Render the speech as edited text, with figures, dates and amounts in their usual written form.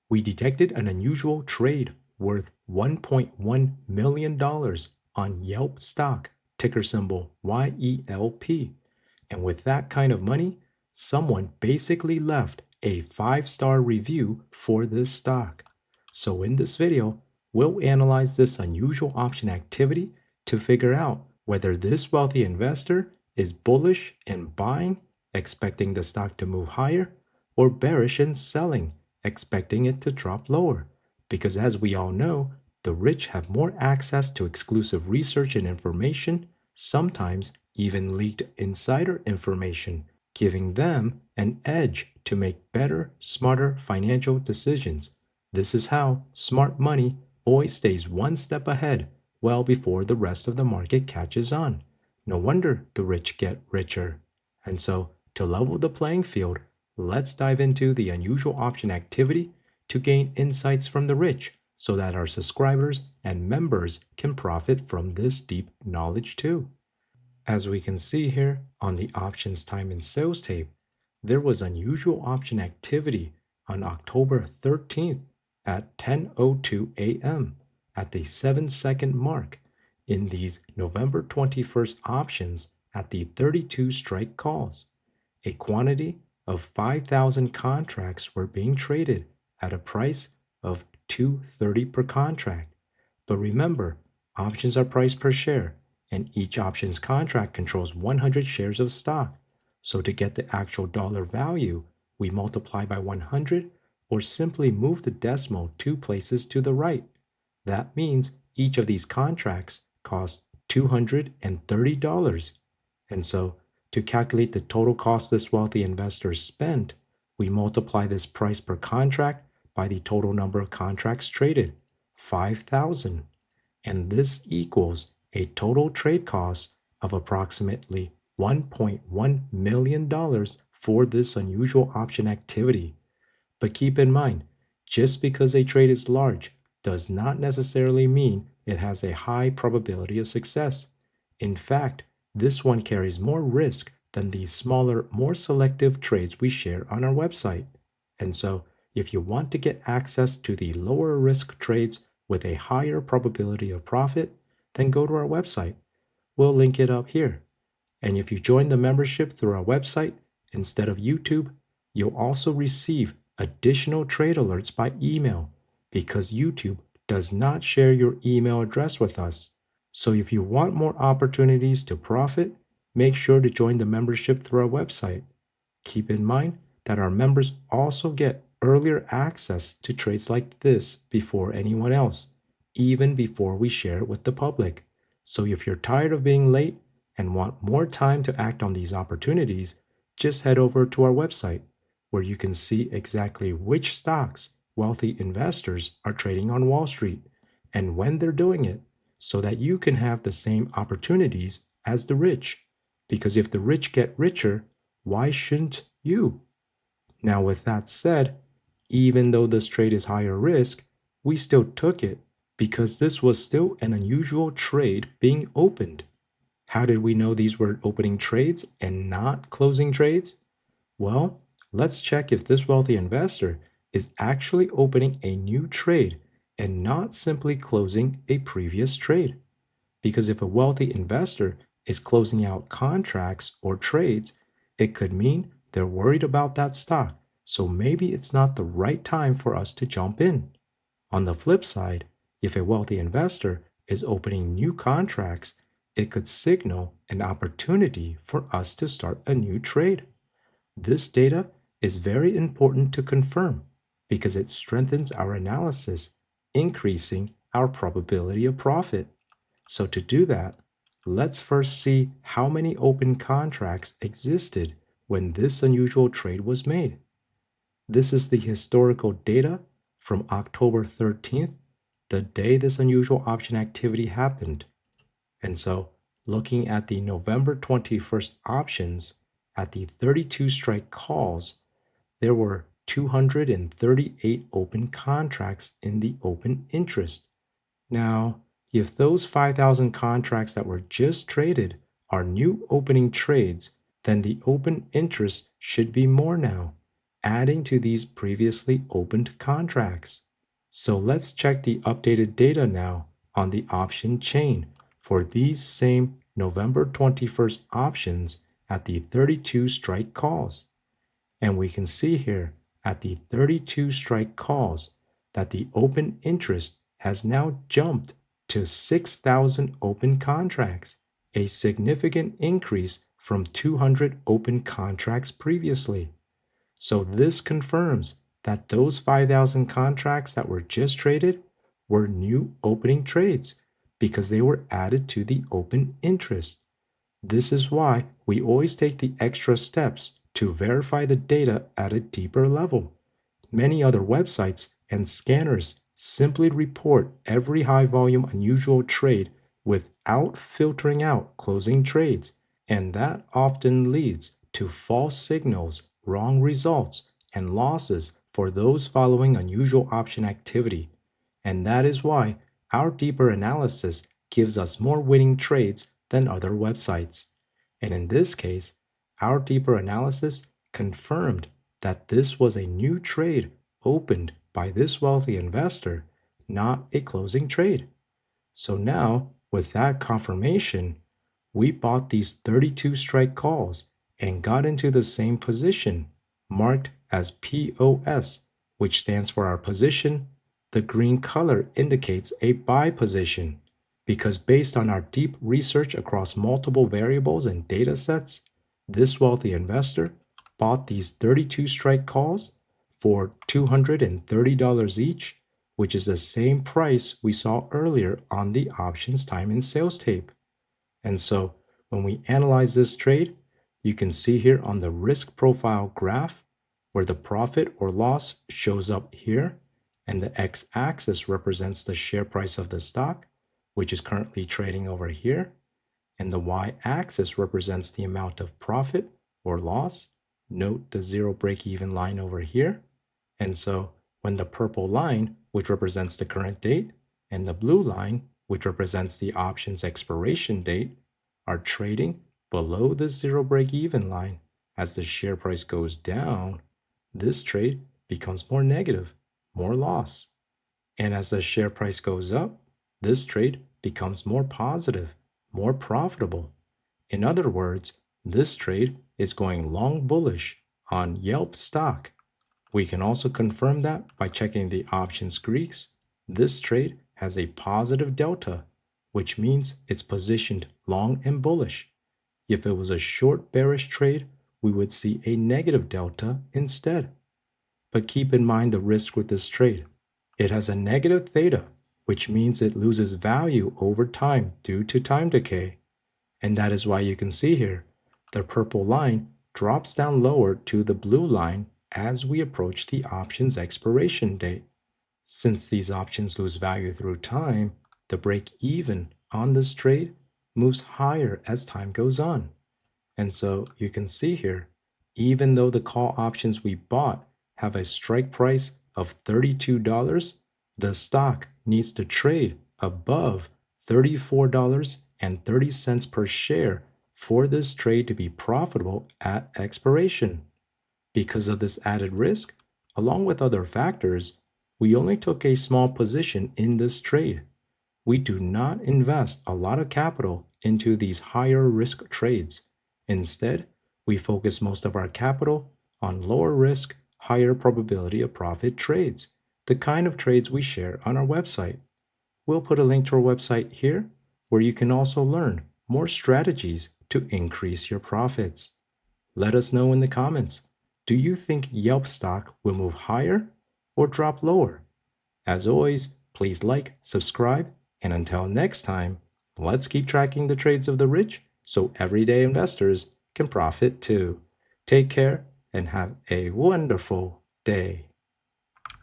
we detected an unusual trade worth $1.1 million on Yelp stock, ticker symbol YELP. And with that kind of money, someone basically left a 5-star review for this stock. So in this video, we'll analyze this unusual option activity to figure out whether this wealthy investor is bullish in buying, expecting the stock to move higher, or bearish in selling, expecting it to drop lower. Because as we all know, the rich have more access to exclusive research and information, sometimes even leaked insider information, giving them an edge to make better, smarter financial decisions. This is how smart money always stays one step ahead, well before the rest of the market catches on. No wonder the rich get richer. And so, to level the playing field, let's dive into the unusual option activity to gain insights from the rich so that our subscribers and members can profit from this deep knowledge too. As we can see here on the options time and sales tape, there was unusual option activity on October 13th at 10:02 a.m. at the 7-second mark in these November 21st options at the 32 strike calls. A quantity of 5,000 contracts were being traded at a price of $2.30 per contract. But remember, options are priced per share, and each options contract controls 100 shares of stock. So to get the actual dollar value, we multiply by 100 or simply move the decimal 2 places to the right. That means each of these contracts costs $230. And so, to calculate the total cost this wealthy investor spent, we multiply this price per contract by the total number of contracts traded, 5,000. And this equals a total trade cost of approximately $1.1 million for this unusual option activity. But keep in mind, just because a trade is large does not necessarily mean it has a high probability of success. In fact, this one carries more risk than the smaller, more selective trades we share on our website. And so, if you want to get access to the lower risk trades with a higher probability of profit, then go to our website. We'll link it up here. And if you join the membership through our website instead of YouTube, you'll also receive additional trade alerts by email because YouTube does not share your email address with us. So if you want more opportunities to profit, make sure to join the membership through our website. Keep in mind that our members also get earlier access to trades like this before anyone else, even before we share it with the public. So if you're tired of being late and want more time to act on these opportunities, just head over to our website where you can see exactly which stocks wealthy investors are trading on Wall Street and when they're doing it, so that you can have the same opportunities as the rich. Because if the rich get richer, why shouldn't you? Now, with that said, even though this trade is higher risk, we still took it because this was still an unusual trade being opened. How did we know these were opening trades and not closing trades? Well, let's check if this wealthy investor is actually opening a new trade and not simply closing a previous trade. Because if a wealthy investor is closing out contracts or trades, it could mean they're worried about that stock, so maybe it's not the right time for us to jump in. On the flip side, if a wealthy investor is opening new contracts, it could signal an opportunity for us to start a new trade. This data is very important to confirm because it strengthens our analysis, increasing our probability of profit. So to do that, let's first see how many open contracts existed when this unusual trade was made. This is the historical data from October 13th, the day this unusual option activity happened. And so, looking at the November 21st options at the 32 strike calls, there were 238 open contracts in the open interest. Now, if those 5,000 contracts that were just traded are new opening trades, then the open interest should be more now. adding to these previously opened contracts. So let's check the updated data now on the option chain for these same November 21st options at the 32 strike calls. And we can see here at the 32 strike calls that the open interest has now jumped to 6,000 open contracts, a significant increase from 200 open contracts previously. So this confirms that those 5,000 contracts that were just traded were new opening trades because they were added to the open interest. This is why we always take the extra steps to verify the data at a deeper level. Many other websites and scanners simply report every high volume unusual trade without filtering out closing trades, and that often leads to false signals, wrong results, and losses for those following unusual option activity. And that is why our deeper analysis gives us more winning trades than other websites. And in this case, our deeper analysis confirmed that this was a new trade opened by this wealthy investor, not a closing trade. So now, with that confirmation, we bought these 32 strike calls and got into the same position, marked as POS, which stands for our position. The green color indicates a buy position, because based on our deep research across multiple variables and data sets, this wealthy investor bought these 32 strike calls for $230 each, which is the same price we saw earlier on the options time and sales tape. And so when we analyze this trade, you can see here on the risk profile graph where the profit or loss shows up here, and the x-axis represents the share price of the stock, which is currently trading over here, and the y-axis represents the amount of profit or loss. Note the zero break-even line over here. And so when the purple line, which represents the current date, and the blue line, which represents the option's expiration date, are trading below the zero break-even line, as the share price goes down, this trade becomes more negative, more loss. And as the share price goes up, this trade becomes more positive, more profitable. In other words, this trade is going long bullish on Yelp stock. We can also confirm that by checking the options Greeks. This trade has a positive delta, which means it's positioned long and bullish. If it was a short bearish trade, we would see a negative delta instead. But keep in mind the risk with this trade. It has a negative theta, which means it loses value over time due to time decay. And that is why you can see here, the purple line drops down lower to the blue line as we approach the option's expiration date. Since these options lose value through time, the break even on this trade moves higher as time goes on. And so you can see here, even though the call options we bought have a strike price of $32, the stock needs to trade above $34.30 per share for this trade to be profitable at expiration. Because of this added risk, along with other factors, we only took a small position in this trade. We do not invest a lot of capital into these higher risk trades. Instead, we focus most of our capital on lower risk, higher probability of profit trades, the kind of trades we share on our website. We'll put a link to our website here where you can also learn more strategies to increase your profits. Let us know in the comments. Do you think Yelp stock will move higher or drop lower? As always, please like, subscribe, and until next time, let's keep tracking the trades of the rich so everyday investors can profit too. Take care and have a wonderful day.